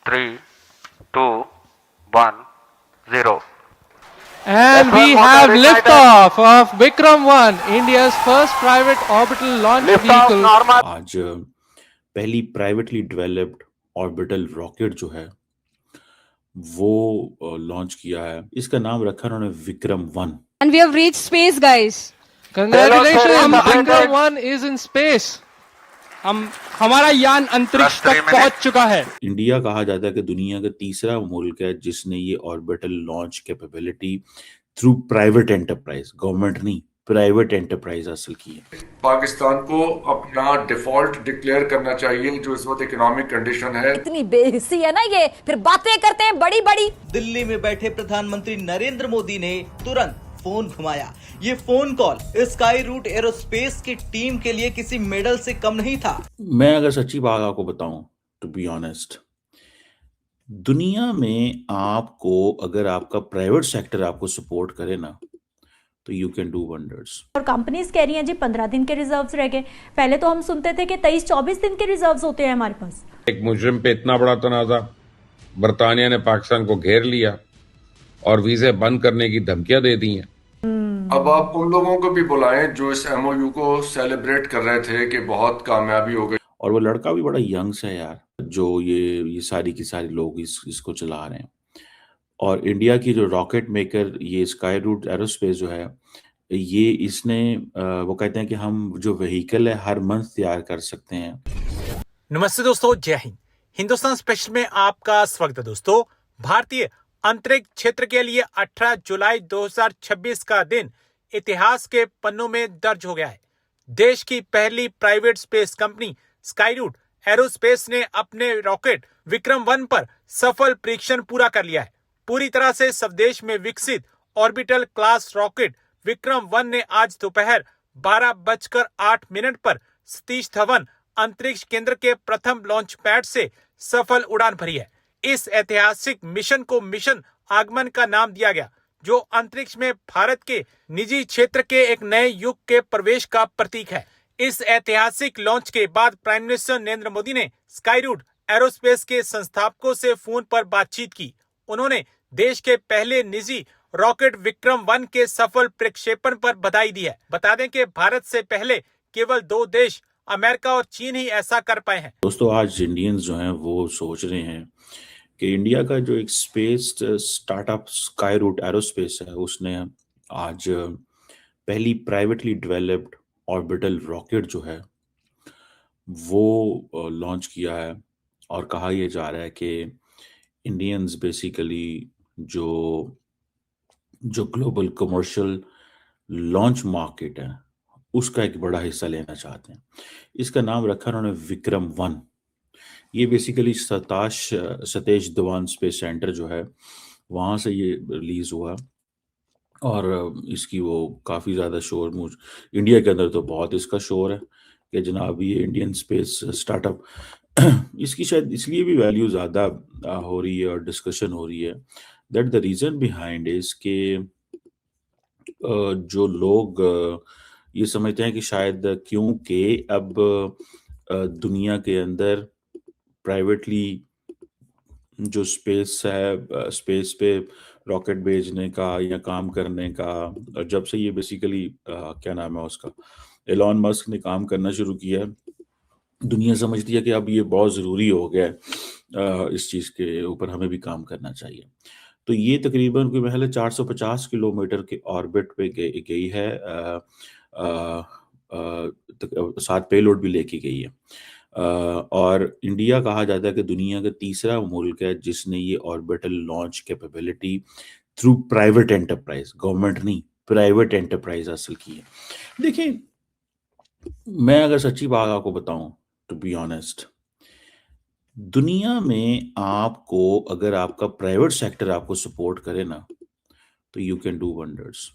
3, 2, 1, 0. And we have liftoff of Vikram 1, India's first private orbital launch Liftoff vehicle. normal. आज पहली privately developed orbital rocket जो है वो launch किया है। इसका नाम रखा उन्होंने Vikram 1। And we have reached space, guys. Congratulations, Hello, sir. Vikram 1 is in space. हमारा यान अंतरिक्ष Plus 3 तक पहुंच चुका है। इंडिया कहा जाता है कि दुनिया का तीसरा मुल्क है जिसने ये orbital launch capability through private enterprise, government नहीं, प्राइवेट एंटरप्राइज हासिल की है। पाकिस्तान को अपना डिफॉल्ट डिक्लेयर करना चाहिए जो इस वक्त इकोनॉमिक कंडीशन है। इतनी बेहिस्सी है ना ये, फिर बातें करते हैं बड़ी बड़ी। दिल्ली में बैठे प्रधानमंत्री नरेंद्र मोदी ने तुरंत फोन घुमाया। ये phone call Skyroot Aerospace की टीम के लिए किसी मेडल से कम नहीं था। मैं अगर सच्ची बात आपको बताऊं, टू बी ऑनेस्ट, दुनिया में आपको अगर आपका प्राइवेट सेक्टर आपको सपोर्ट करे ना तो यू कैन डू वंडर्स। और कंपनीज कह रही हैं जी 15 दिन के रिजर्व्स रह गए। पहले तो हम सुनते थे कि 23-24 दिन के रिजर्व्स होते हैं हमारे पास। एक मुजरिम पे इतना बड़ा तनाजा, बरतानिया ने पाकिस्तान को घेर लिया और वीजे बंद करने की धमकियां दे दी हैं। अब आप उन लोगों को भी बुलाएं जो इस एमओयू को सेलिब्रेट कर रहे थे कि बहुत कामयाबी हो गई। और वो लड़का भी बड़ा यंग सा है यार, जो ये सारी की सारी लोग इसको चला रहे हैं। और इंडिया की जो रॉकेट मेकर ये स्काई रूट एरोस्पेस जो है, ये इसने वो कहते हैं कि हम जो व्हीकल है हर मंथ तैयार कर सकते हैं। नमस्ते दोस्तों, जय हिंद। हिंदुस्तान स्पेशल में आपका स्वागत है दोस्तों। भारतीय अंतरिक्ष क्षेत्र के लिए 18 जुलाई 2026 का दिन इतिहास के पन्नों में दर्ज हो गया है। देश की पहली private space company Skyroot Aerospace ने अपने रॉकेट विक्रम 1 पर सफल परीक्षण पूरा कर लिया है। पूरी तरह से स्वदेश में विकसित ऑर्बिटल क्लास रॉकेट विक्रम 1 ने आज दोपहर 12:08 पर सतीश धवन अंतरिक्ष केंद्र के प्रथम लॉन्च पैड से सफल उड़ान भरी है। इस ऐतिहासिक मिशन को मिशन आगमन का नाम दिया गया, जो अंतरिक्ष में भारत के निजी क्षेत्र के एक नए युग के प्रवेश का प्रतीक है। इस ऐतिहासिक लॉन्च के बाद प्राइम मिनिस्टर नरेंद्र मोदी ने स्काई रूट एरोस्पेस के संस्थापकों से फोन पर बातचीत की। उन्होंने देश के पहले निजी रॉकेट विक्रम 1 के सफल प्रक्षेपण पर बधाई दी है। बता दें कि भारत से पहले केवल 2 देश अमेरिका और चीन ही ऐसा कर पाए हैं। दोस्तों, आज इंडियंस जो हैं वो सोच रहे हैं कि इंडिया का जो एक space startup Skyroot Aerospace है, उसने आज पहली प्राइवेटली डेवलप्ड ऑर्बिटल रॉकेट जो है वो लॉन्च किया है। और कहा यह जा रहा है कि इंडियंस बेसिकली जो ग्लोबल कमर्शियल लॉन्च मार्केट है उसका एक बड़ा हिस्सा लेना चाहते हैं। इसका नाम रखा उन्होंने विक्रम 1। ये basically Satish Dhawan space centre जो है वहाँ से ये रिलीज हुआ। और इसकी वो काफ़ी ज़्यादा शोर इंडिया के अंदर तो बहुत इसका शोर है कि जनाब ये इंडियन स्पेस स्टार्टअप इसकी शायद इसलिए भी वैल्यू ज़्यादा हो रही है और डिस्कशन हो रही है। That the reason behind is के जो लोग ये समझते हैं कि शायद क्योंकि अब दुनिया के अंदर प्राइवेटली जो स्पेस है, स्पेस पे रॉकेट भेजने का या काम करने का, जब से ये बेसिकली क्या नाम है उसका, एलॉन मस्क ने काम करना शुरू किया है, दुनिया समझती है कि अब ये बहुत ज़रूरी हो गया है, इस चीज़ के ऊपर हमें भी काम करना चाहिए। तो ये तकरीबन कोई महल 450 किलोमीटर के ऑर्बिट पे गई है, साथ पेलोड भी लेके गई है। और इंडिया कहा जाता है कि दुनिया का तीसरा मुल्क है जिसने ये orbital launch capability through private enterprise, government नहीं, प्राइवेट एंटरप्राइज हासिल की है। देखिए, मैं अगर सच्ची बात आपको बताऊं, टू बी ऑनेस्ट, दुनिया में आपको अगर आपका प्राइवेट सेक्टर आपको सपोर्ट करे ना तो यू कैन डू वंडर्स।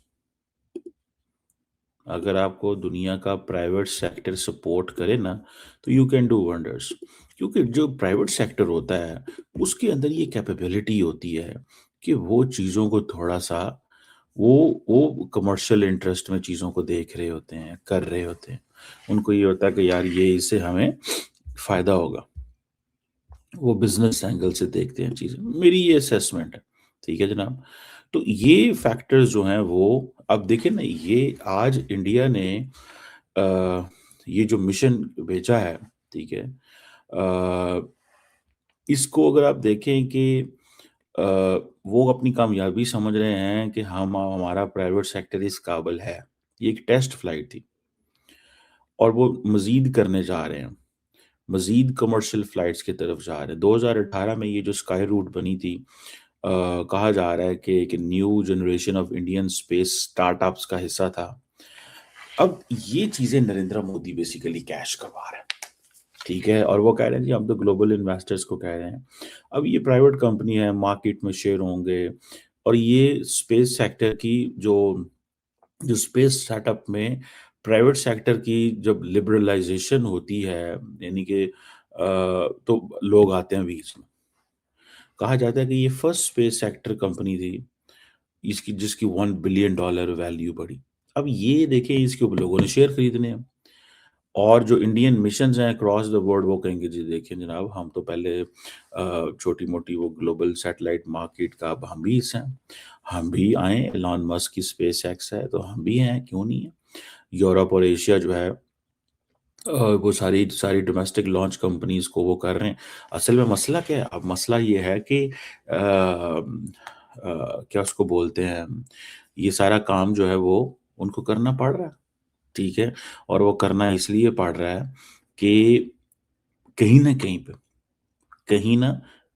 अगर आपको दुनिया का प्राइवेट सेक्टर सपोर्ट करे ना तो यू कैन डू वंडर्स। क्योंकि जो प्राइवेट सेक्टर होता है उसके अंदर ये कैपेबिलिटी होती है कि वो चीज़ों को थोड़ा सा वो कमर्शियल इंटरेस्ट में चीज़ों को देख रहे होते हैं, कर रहे होते हैं। उनको ये होता है कि यार ये इससे हमें फ़ायदा होगा। वो बिजनेस एंगल से देखते हैं चीजें। मेरी ये असेसमेंट है, ठीक है जनाब। तो ये फैक्टर्स जो हैं वो अब देखें ना, ये आज इंडिया ने ये जो मिशन भेजा है, ठीक है, इसको अगर आप देखें कि वो अपनी कामयाबी समझ रहे हैं कि हमारा प्राइवेट सेक्टर इस काबिल है। ये एक टेस्ट फ्लाइट थी और वो मजीद करने जा रहे हैं, मजीद कमर्शियल फ्लाइट्स की तरफ जा रहे हैं। 2018 में ये जो स्काई रूट बनी थी, कहा जा रहा है कि एक new generation of Indian space startups का हिस्सा था। अब ये चीजें नरेंद्र मोदी बेसिकली कैश करवा रहे हैं, ठीक है, और वो कह रहे हैं जी हम तो ग्लोबल इन्वेस्टर्स को कह रहे हैं। अब ये प्राइवेट कंपनी है, मार्केट में शेयर होंगे, और ये स्पेस सेक्टर की जो जो स्पेस सेटअप में प्राइवेट सेक्टर की जब लिबरलाइजेशन होती है, यानी कि तो लोग आते हैं बीच में। कहा जाता है कि ये फर्स्ट स्पेस सेक्टर कंपनी थी इसकी जिसकी $1 बिलियन वैल्यू बढ़ी। अब ये देखें, इसके ऊपर लोगों ने शेयर खरीदने हैं, और जो इंडियन मिशंस हैं अक्रॉस द वर्ल्ड वो कहेंगे जी देखें जनाब हम तो पहले छोटी मोटी वो ग्लोबल सैटेलाइट मार्केट का अब हम भी हिस्सा हैं, हम भी आए, एलॉन मस्क की स्पेस एक्स है तो हम भी हैं, क्यों नहीं है। यूरोप और एशिया जो है वो सारी सारी डोमेस्टिक लॉन्च कंपनीज को वो कर रहे हैं। असल में मसला क्या है, अब मसला ये है कि क्या उसको बोलते हैं, ये सारा काम जो है वो उनको करना पड़ रहा है, ठीक है, और वो करना इसलिए पड़ रहा है कि कहीं ना कहीं पे, कहीं ना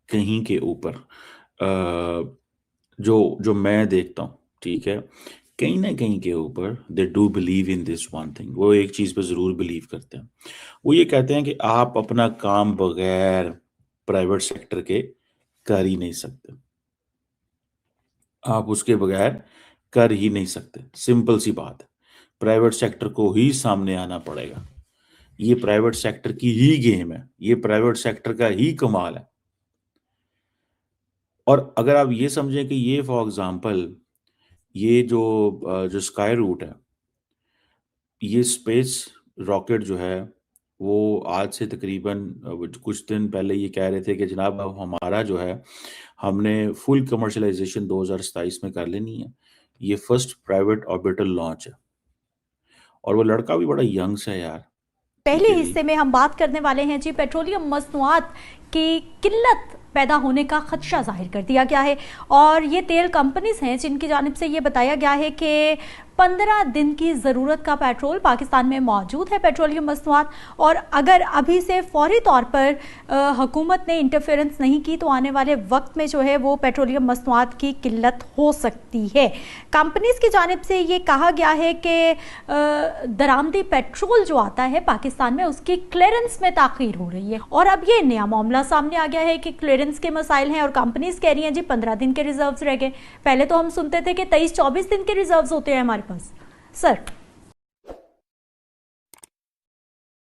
कहीं के ऊपर जो जो मैं देखता हूँ, ठीक है, कहीं ना कहीं के ऊपर they do believe in this one thing. वो एक चीज पे जरूर बिलीव करते हैं, वो ये कहते हैं कि आप अपना काम बगैर प्राइवेट सेक्टर के कर ही नहीं सकते, आप उसके बगैर कर ही नहीं सकते। सिंपल सी बात है, प्राइवेट सेक्टर को ही सामने आना पड़ेगा। ये प्राइवेट सेक्टर की ही गेम है, ये प्राइवेट सेक्टर का ही कमाल है। और अगर आप ये समझें कि ये फॉर एग्जांपल ये जो स्काई रूट है, ये स्पेस रॉकेट जो है वो आज से तकरीबन कुछ दिन पहले ये कह रहे थे कि जनाब अब हमारा जो है हमने फुल कमर्शलाइजेशन 2027 में कर लेनी है। ये फर्स्ट प्राइवेट ऑर्बिटल लॉन्च है, और वो लड़का भी बड़ा यंग सा है यार। पहले हिस्से में हम बात करने वाले हैं जी पेट्रोलियम मसनूआत की किल्लत पैदा होने का खदशा जाहिर कर दिया गया है, और ये तेल कंपनीज हैं जिनकी जानिब से ये बताया गया है कि 15 दिन की ज़रूरत का पेट्रोल पाकिस्तान में मौजूद है, पेट्रोलियम मसनूआत, और अगर अभी से फौरी तौर पर हुकूमत ने इंटरफेरेंस नहीं की तो आने वाले वक्त में जो है वो पेट्रोलियम मसनूआत की किल्लत हो सकती है। कंपनीज की जानिब से ये कहा गया है कि दरामदी पेट्रोल जो आता है पाकिस्तान में उसकी क्लियरेंस में ताख़ीर हो रही है, और अब ये नया मामला सामने आ गया है कि क्लियरेंस के मसाइल हैं और कंपनीज कह रही हैं जी 15 दिन के रिजर्व्स रह गए। पहले तो हम सुनते थे कि 23-24 दिन के रिजर्व्स होते हैं हमारे पास। सर